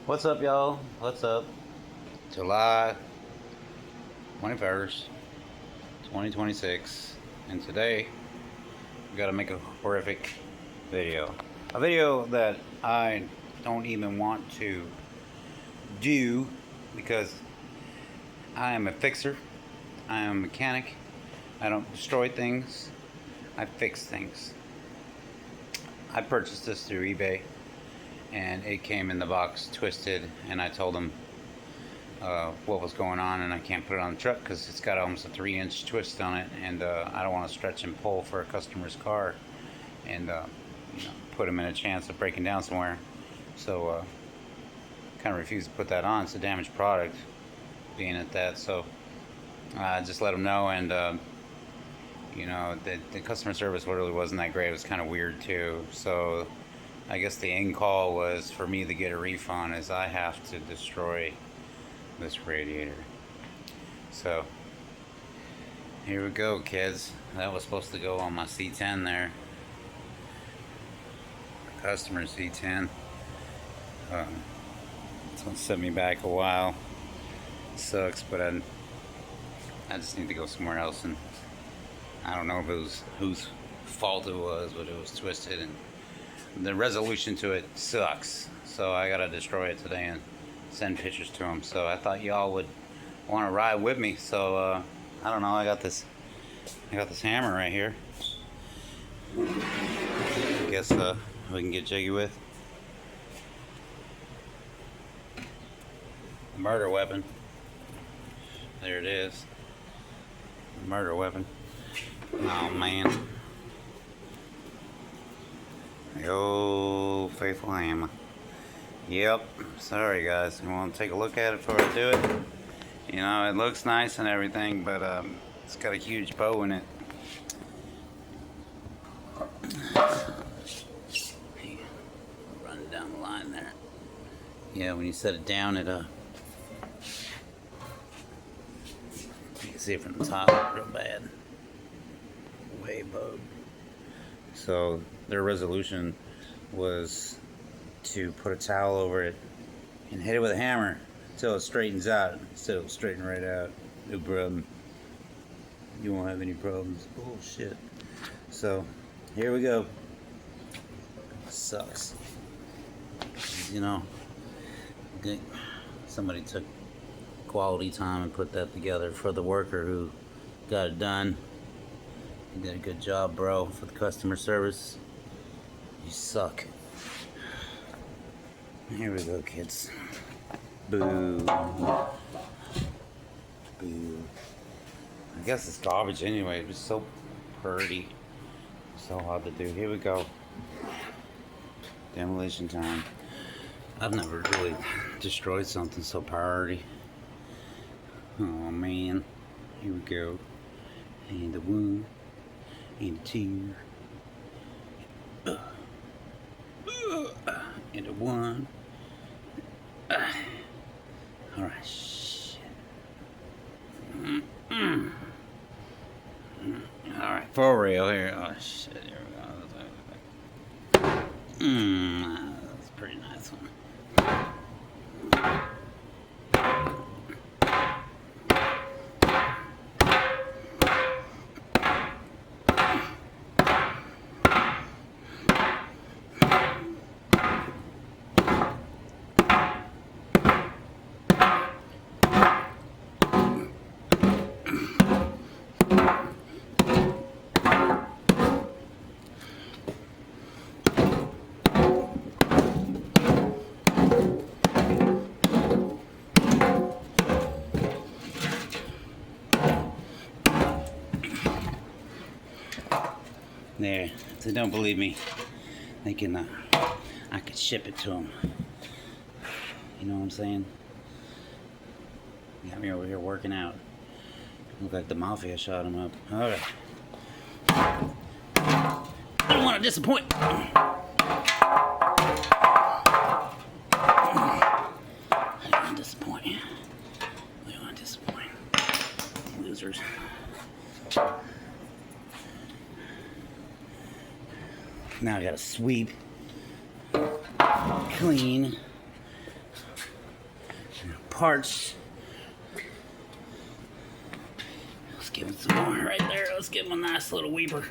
What's up, y'all? What's up? July 21st, 2026. And today, we gotta make a horrific video. A video that I don't even want to do because I am a fixer. I am a mechanic. I don't destroy things. I fix things. I purchased this through eBay. And it came in the box twisted, and I told them what was going on, and I can't put it on the truck because it's got almost a 3-inch twist on it, and I don't want to stretch and pull for a customer's car and put them in a chance of breaking down somewhere. So kind of refused to put that on. It's a damaged product being at that, so I just let them know. And the customer service really wasn't that great. It was kind of weird too. So I guess the end call was for me to get a refund, as I have to destroy this radiator. So here we go, kids. That was supposed to go on my C10 there, customer C10. It's gonna set me back a while. It sucks, but I just need to go somewhere else, and I don't know if it was whose fault it was, but it was twisted, and the resolution to it sucks. So I gotta destroy it today and send pictures to them. So I thought y'all would want to ride with me. So I don't know. I got this hammer right here. I guess we can get jiggy with the murder weapon. There it is. The murder weapon. Oh man. Oh, faithful hammer. Yep. Sorry, guys. You want to take a look at it before I do it? You know, it looks nice and everything, but it's got a huge bow in it. Run down the line there. Yeah, when you set it down, it you can see it from the top real bad. Way bowed. So their resolution was to put a towel over it and hit it with a hammer until it straightens out. So it'll straighten right out. No problem. You won't have any problems. Bullshit. So here we go. Sucks. You know, somebody took quality time and put that together for the worker who got it done. You did a good job, bro, for the customer service. You suck. Here we go, kids. Boo. Boo. I guess it's garbage anyway. It was so pretty. So hard to do. Here we go. Demolition time. I've never really destroyed something so priority. Oh man. Here we go. And the one. And the two. And a one. Alright, shit. Alright, for real here. Oh shit, here we go. That's a pretty nice one. There, if they don't believe me, they can, I could ship it to them. You know what I'm saying? Got me over here working out. Look like the mafia shot him up. Alright. I don't want to disappoint. I don't want to disappoint. I don't want to disappoint. Losers. Now I gotta sweep, clean, parts. Let's give him some more right there. Let's give him a nice little weeper.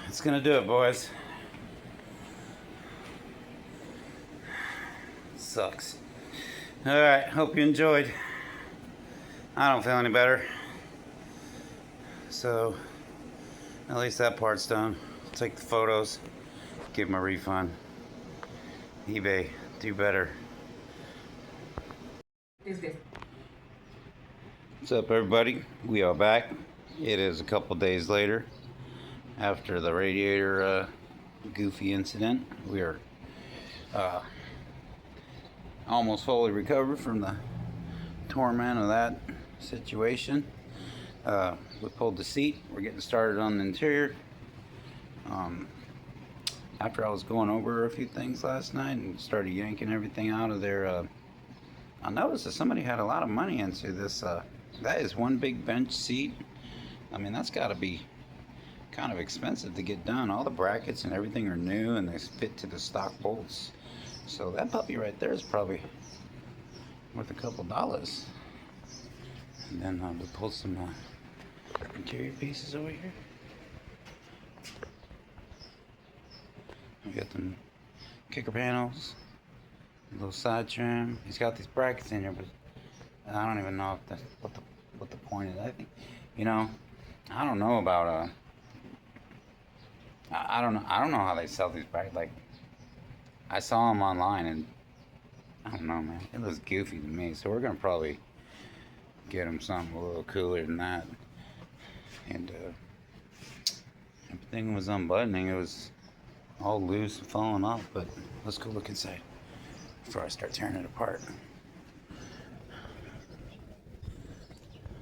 That's gonna do it, boys. Sucks. Alright, hope you enjoyed. I don't feel any better. So, at least that part's done. Take the photos, give them a refund. eBay, do better. What's up, everybody? We are back. It is a couple days later after the radiator goofy incident. We are almost fully recovered from the torment of that situation. We pulled the seat. We're getting started on the interior. After I was going over a few things last night and started yanking everything out of there, I noticed that somebody had a lot of money into this. That is one big bench seat. I mean, that's got to be kind of expensive to get done. All the brackets and everything are new and they fit to the stock bolts. So that puppy right there is probably worth a couple dollars. And then we pulled some interior pieces over here. We got them kicker panels, a little side trim. He's got these brackets in here, but I don't even know if that's what the point is. I think, you know, I don't know about I don't know how they sell these brackets. Like, I saw them online and I don't know, man. It looks goofy to me. So we're gonna probably get him something a little cooler than that. And everything was unbuttoning. It was all loose and falling off. But let's go look inside before I start tearing it apart.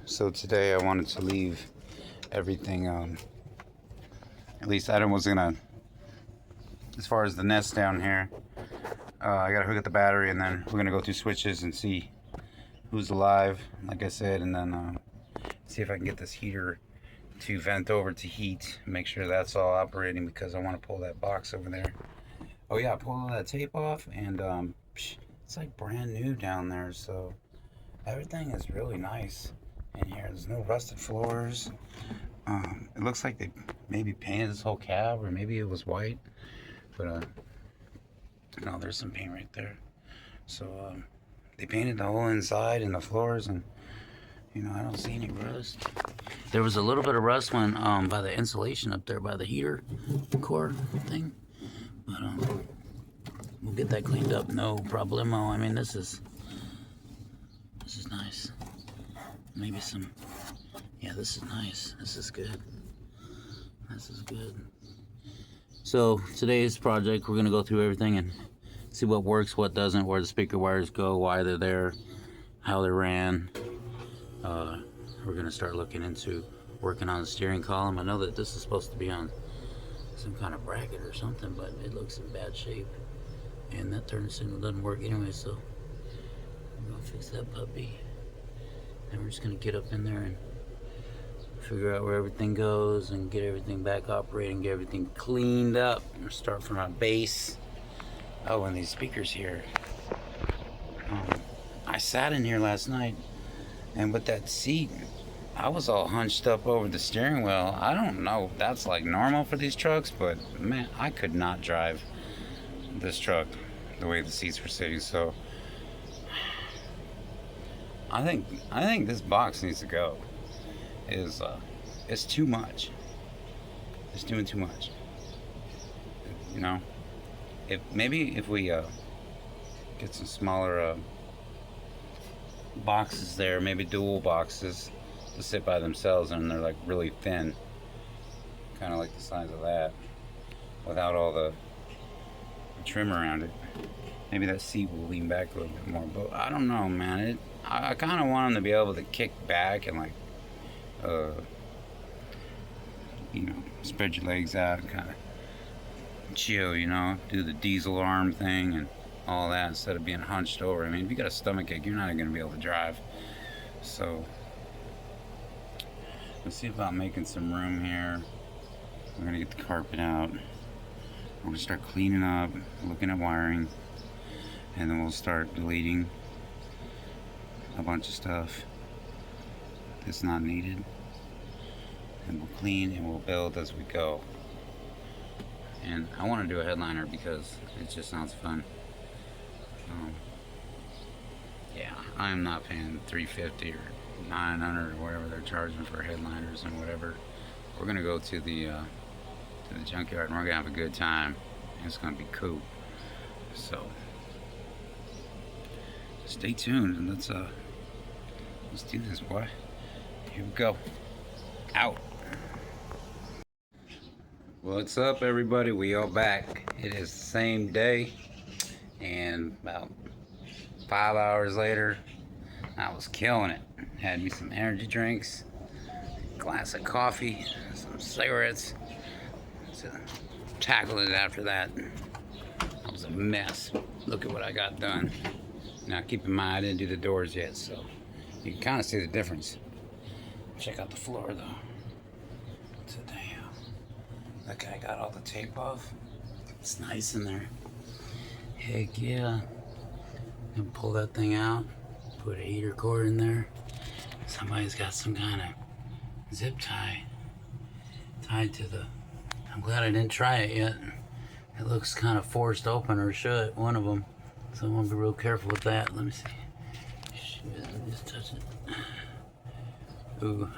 So today I wanted to leave everything. At least I was gonna. As far as the nest down here, I gotta hook up the battery, and then we're gonna go through switches and see who's alive, like I said, and then see if I can get this heater to vent over to heat, make sure that's all operating, because I want to pull that box over there. Oh yeah, pull all that tape off, and it's like brand new down there, so everything is really nice in here. There's no rusted floors. It looks like they maybe painted this whole cab, or maybe it was white. But no, there's some paint right there. So they painted the whole inside and the floors, and you know, I don't see any rust. There was a little bit of rust when by the insulation up there by the heater core thing, but we'll get that cleaned up, no problemo. I mean, this is nice. Maybe some, yeah, this is nice. This is good. This is good. So today's project, we're gonna go through everything and see what works, what doesn't, where the speaker wires go, why they're there, how they ran. We're gonna start looking into working on the steering column. I know that this is supposed to be on some kind of bracket or something, but it looks in bad shape, and that turn signal doesn't work anyway. So we're gonna fix that puppy, and we're just gonna get up in there and figure out where everything goes and get everything back operating, get everything cleaned up. We'll start from our base. Oh, and these speakers here. I sat in here last night, and with that seat, I was all hunched up over the steering wheel. I don't know if that's like normal for these trucks, but man, I could not drive this truck the way the seats were sitting. So I think this box needs to go. It's too much. It's doing too much. You know, if we get some smaller boxes there, maybe dual boxes to sit by themselves, and they're like really thin, kind of like the size of that, without all the trim around it. Maybe that seat will lean back a little bit more, but I don't know, man. I kind of want them to be able to kick back and like you know, spread your legs out and kind of chill, you know, do the diesel arm thing and all that instead of being hunched over. I mean, if you got a stomach ache, you're not going to be able to drive. So let's see about making some room here. We're gonna get the carpet out. We're gonna start cleaning up, looking at wiring, and then we'll start deleting a bunch of stuff that's not needed. And we'll clean and we'll build as we go. And I want to do a headliner because it just sounds fun. Yeah, I'm not paying $350 or $900 or whatever they're charging for headliners and whatever. We're gonna go to the junkyard and we're gonna have a good time. It's gonna be cool. So stay tuned and let's do this, boy. Here we go. Out. What's up, everybody? We are back. It is the same day, and about 5 hours later, I was killing it. Had me some energy drinks, a glass of coffee, some cigarettes. So, tackled it after that. It was a mess. Look at what I got done. Now, keep in mind, I didn't do the doors yet, so you can kind of see the difference. Check out the floor, though. Damn. That guy got all the tape off. It's nice in there. Heck yeah. And pull that thing out. Put a heater cord in there. Somebody's got some kind of zip tie tied to the... I'm glad I didn't try it yet. It looks kind of forced open or shut, one of them. So I want to be real careful with that. Let me see. Shit, just touch it. Ooh.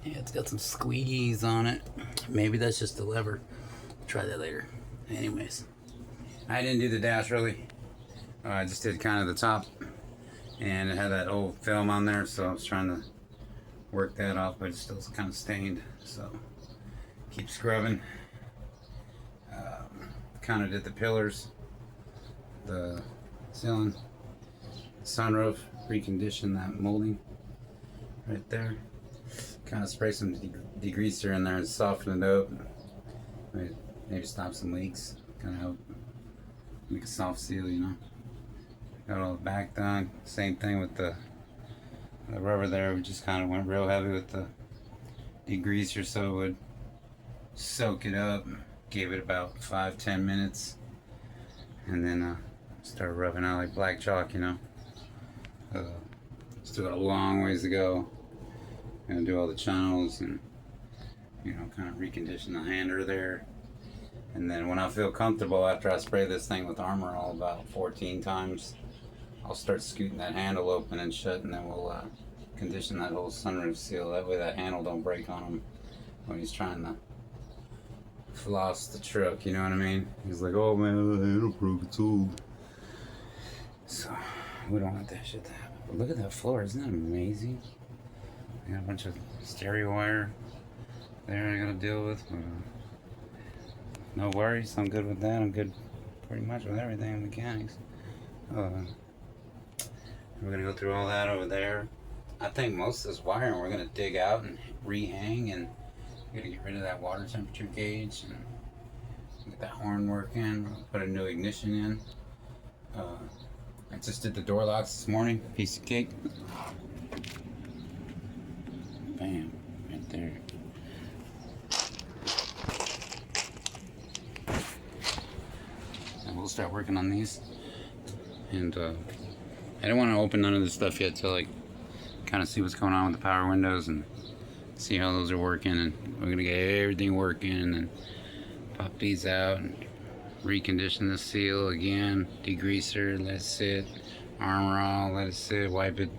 Yeah, it's got some squeegees on it. Maybe that's just the lever. Try that later. Anyways, I didn't do the dash really. I just did kind of the top, and it had that old film on there, so I was trying to work that off, but it's still kind of stained. So keep scrubbing. Kind of did the pillars, the ceiling, sunroof, reconditioned that molding right there. Kind of spray some degreaser in there and soften it up. Maybe stop some leaks. Kind of help make a soft seal, you know. Got all the back done. Same thing with the rubber there. We just kind of went real heavy with the degreaser so it would soak it up. Gave it about 5-10 minutes, and then started rubbing out like black chalk, you know. Still got a long ways to go. Gonna do all the channels and, you know, kind of recondition the hander there. And then when I feel comfortable, after I spray this thing with Armor All about 14 times, I'll start scooting that handle open and shut, and then we'll condition that whole sunroof seal. That way that handle don't break on him when he's trying to floss the truck, you know what I mean? He's like, oh man, the handle broke, it's old. So we don't want that shit to happen. But look at that floor, isn't that amazing? I got a bunch of stereo wire there I gotta deal with. But, no worries, I'm good with that. I'm good pretty much with everything mechanics. We're gonna go through all that over there. I think most of this wiring we're gonna dig out and rehang, and we're gonna get rid of that water temperature gauge and get that horn working. Put a new ignition in. I just did the door locks this morning. Piece of cake. Bam, right there. And we'll start working on these. And I don't want to open none of this stuff yet till I kind of see what's going on with the power windows and see how those are working. And we're gonna get everything working and then pop these out and recondition the seal again. Degreaser, let it sit. Armor All, let it sit. Wipe it.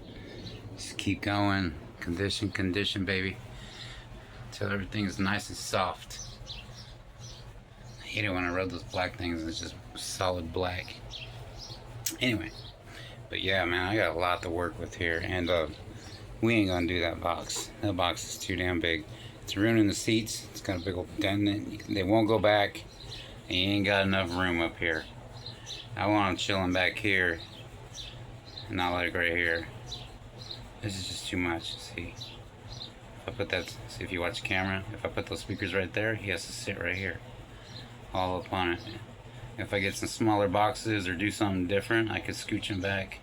Just keep going. Condition, baby, till everything's nice and soft. I hate it when I rub those black things and it's just solid black. Anyway, but yeah, man, I got a lot to work with here, and we ain't gonna do that box. That box is too damn big. It's ruining the seats. It's got a big old dent in it. They won't go back, and you ain't got enough room up here. I want them chilling back here, and not like right here. This is just too much. See, if I put that, see if you watch the camera, if I put those speakers right there, he has to sit right here, all up on it. If I get some smaller boxes or do something different, I could scooch him back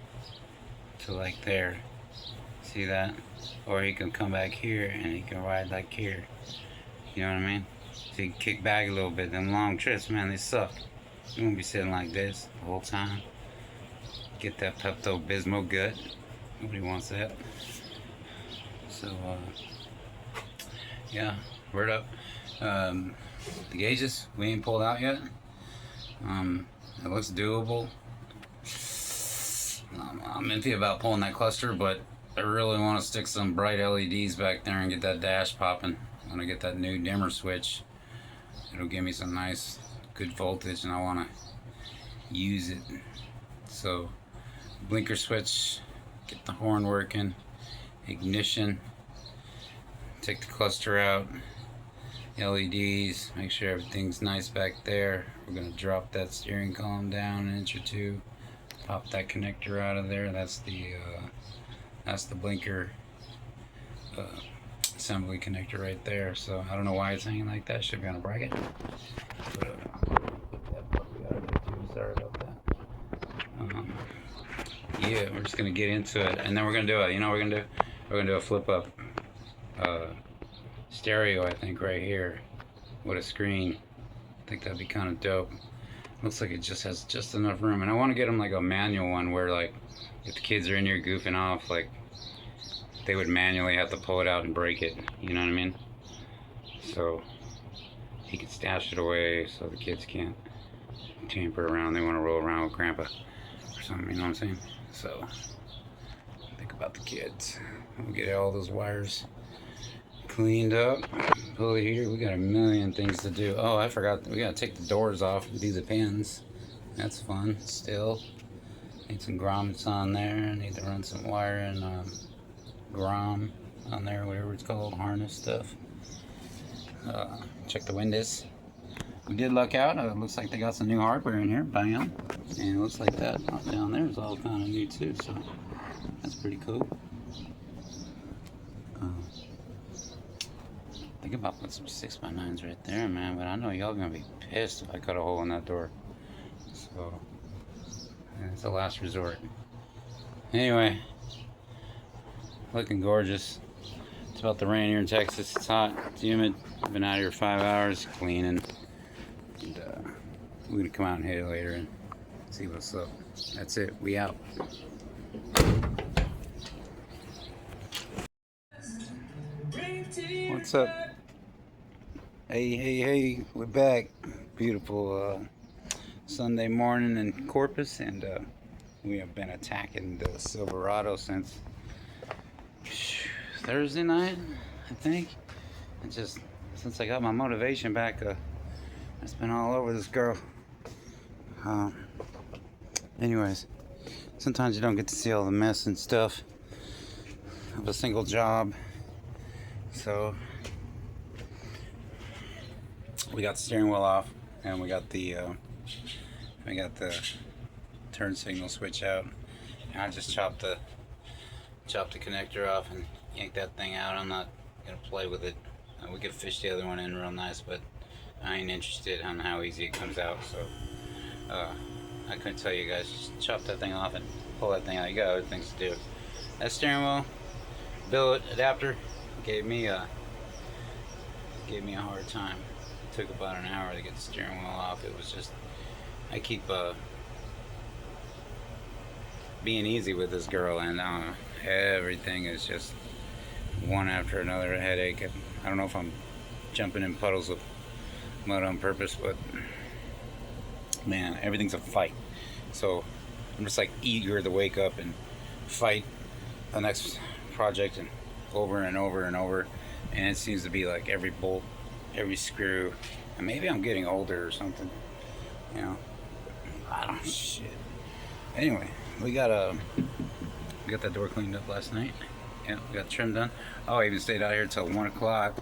to like there. See that? Or he can come back here and he can ride like here. You know what I mean? So you can kick back a little bit. Them long trips, man, they suck. You won't be sitting like this the whole time. Get that Pepto-Bismol gut. Nobody wants that. So, yeah, word up. The gauges, we ain't pulled out yet. It looks doable. I'm iffy about pulling that cluster, but I really want to stick some bright LEDs back there and get that dash popping. I want to get that new dimmer switch. It'll give me some nice, good voltage, and I want to use it. So, blinker switch, get the horn working, ignition, take the cluster out, LEDs, make sure everything's nice back there. We're going to drop that steering column down an inch or two, pop that connector out of there. That's the blinker assembly connector right there. So I don't know why it's hanging like that. Should be on a bracket. But, sorry about that. Yeah, we're just gonna get into it, and then we're gonna do it. You know what we're gonna do? We're gonna do a flip up stereo, I think, right here with a screen. I think that'd be kind of dope. Looks like it just has just enough room, and I want to get them like a manual one where, like, if the kids are in here goofing off, like, they would manually have to pull it out and break it. You know what I mean? So he could stash it away so the kids can't tamper around. They want to roll around with grandpa or something. You know what I'm saying? So think about the kids. We'll get all those wires cleaned up. Pull the heater. We got a million things to do. Oh, I forgot. We gotta take the doors off and do the pins. That's fun. Still need some grommets on there. Need to run some wire and grom on there, whatever it's called, harness stuff. Check the windows. We did luck out. It looks like they got some new hardware in here. Bam. And it looks like that down there is all kind of new too, so that's pretty cool. Think about putting some 6x9s right there, man, but I know y'all gonna be pissed if I cut a hole in that door. So it's a last resort. Anyway, looking gorgeous. It's about to rain here in Texas. It's hot, it's humid. I've been out here 5 hours cleaning. And we're gonna come out and hit it later and see what's up. That's it. We out. What's up? Hey, we're back. Beautiful Sunday morning in Corpus, and we have been attacking the Silverado since Thursday night, I think. And just since I got my motivation back, it's been all over this girl. Anyways, sometimes you don't get to see all the mess and stuff of a single job. So we got the steering wheel off, and we got the turn signal switch out. And I just chopped the connector off and yanked that thing out. I'm not gonna play with it. We could fish the other one in real nice, but I ain't interested on how easy it comes out. So I couldn't tell you guys. Just chop that thing off and pull that thing out. You got other things to do. That steering wheel billet adapter gave me a hard time. It took about an hour to get the steering wheel off. It was just, I keep being easy with this girl, and everything is just one after another headache. I don't know if I'm jumping in puddles of mud on purpose, but man, everything's a fight. So I'm just like eager to wake up and fight the next project and over and over and over. And it seems to be like every bolt, every screw. And maybe I'm getting older or something, you know. I don't shit. Anyway, we got that door cleaned up last night. Yeah, we got trim done. Oh, I even stayed out here till 1 o'clock,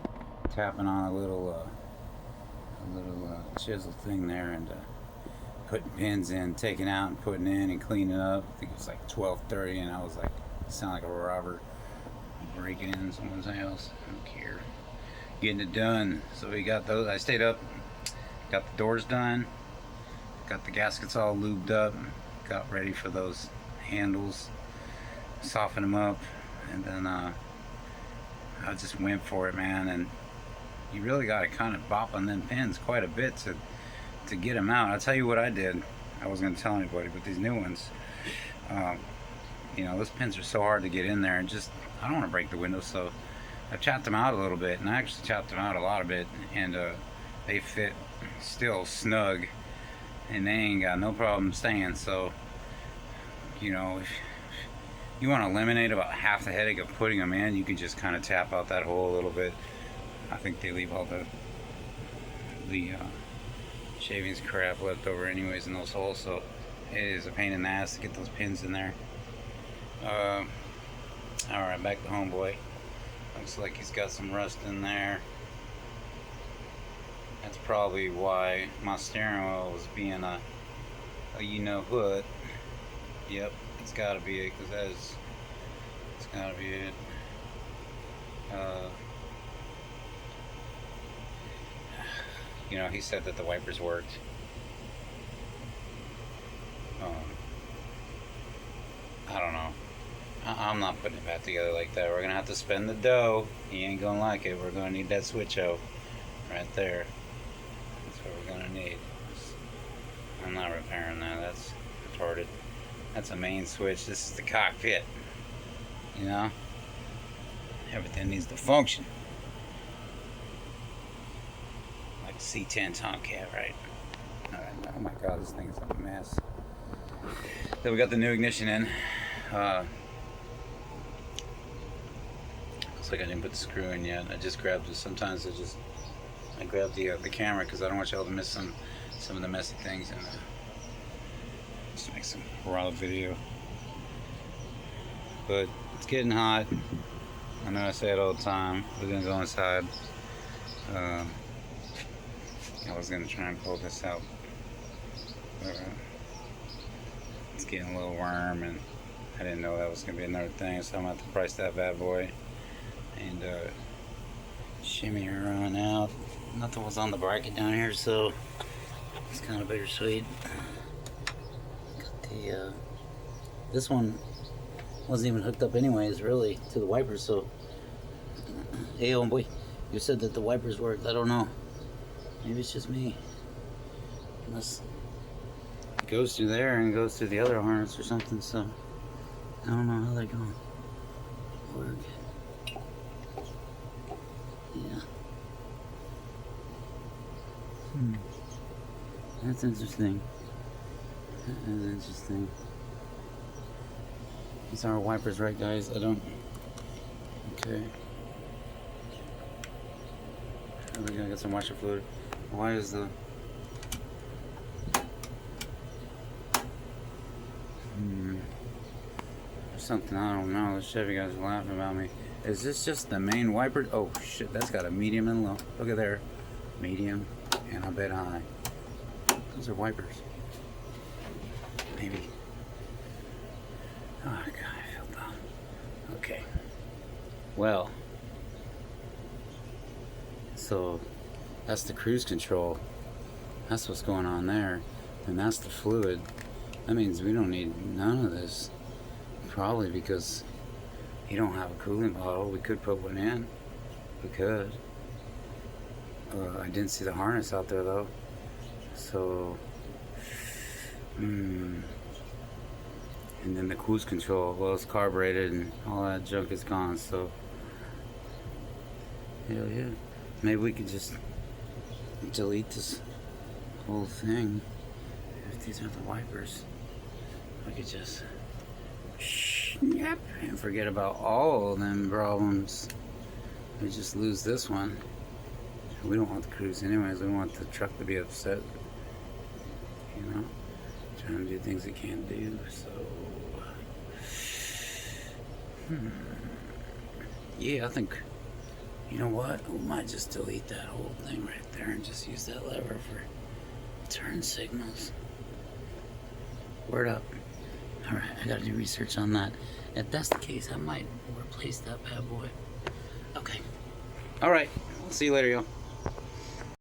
tapping on a little chisel thing there, and putting pins in, taking out and putting in and cleaning up. I think it was like 12:30, and I was like, sound like a robber breaking in someone's house. I don't care. Getting it done. So we got those. I stayed up, got the doors done, got the gaskets all lubed up, got ready for those handles, soften them up, and then I just went for it, man. And you really got to kind of bop on them pins quite a bit to get them out. I'll tell you what I did. I wasn't going to tell anybody, but these new ones, you know, those pins are so hard to get in there, and just, I don't want to break the window, so I chopped them out a little bit, and I actually chopped them out a lot of it, and they fit still snug, and they ain't got no problem staying. So, you know, if you want to eliminate about half the headache of putting them in, you can just kind of tap out that hole a little bit. I think they leave all the shavings crap left over anyways in those holes, so it is a pain in the ass to get those pins in there. Alright, back to homeboy. Looks like he's got some rust in there. That's probably why my steering wheel was being a you know what. Yep, it's gotta be it, because it's gotta be it. You know, he said that the wipers worked. I don't know. I'm not putting it back together like that. We're gonna have to spend the dough. He ain't gonna like it. We're gonna need that switch out right there. That's what we're gonna need. I'm not repairing that. That's retarded. That's a main switch. This is the cockpit. You know? Everything needs to function. Like a C10 Tomcat, right? Alright, oh my god, this thing is a mess. Then we got the new ignition in. Looks like I didn't put the screw in yet. I just grabbed it. Sometimes I grab the camera because I don't want y'all to miss some of the messy things, and just make some raw video. But it's getting hot. I know I say it all the time. We're gonna go inside. I was gonna try and pull this out. It's getting a little warm, and I didn't know that was gonna be another thing, so I'm gonna have to price that bad boy and shimmy her on out. Nothing was on the bracket down here, so it's kind of bittersweet. Got the this one wasn't even hooked up anyways, really, to the wipers. So, hey, oh boy, you said that the wipers worked. I don't know. Maybe it's just me. Unless it goes through there and goes through the other harness or something. So I don't know how they're going to work. Yeah. That's interesting. That is interesting. These are wipers, right, guys? I don't. Okay. We're gonna get some washer fluid. Why is the. There's something I don't know. The Chevy guys are laughing about me. Is this just the main wiper? Oh shit, that's got a medium and low. Look at there. Medium and I bet high. Those are wipers. Maybe. Oh god, I feel dumb. Okay. Well. So that's the cruise control. That's what's going on there. And that's the fluid. That means we don't need none of this. Probably because you don't have a cooling bottle. We could put one in. We could. I didn't see the harness out there though. So, and then the cruise control, well, it's carbureted and all that junk is gone. So, hell yeah. Maybe we could just delete this whole thing. If these are the wipers, we could just snap and forget about all of them problems. We just lose this one. We don't want the cruise anyways. We want the truck to be upset. You know? Trying to do things it can't do. So, yeah, I think, you know what? We might just delete that whole thing right there and just use that lever for turn signals. Word up. Alright, I gotta do research on that. If that's the case, I might replace that bad boy. Okay. Alright, I'll see you later, y'all.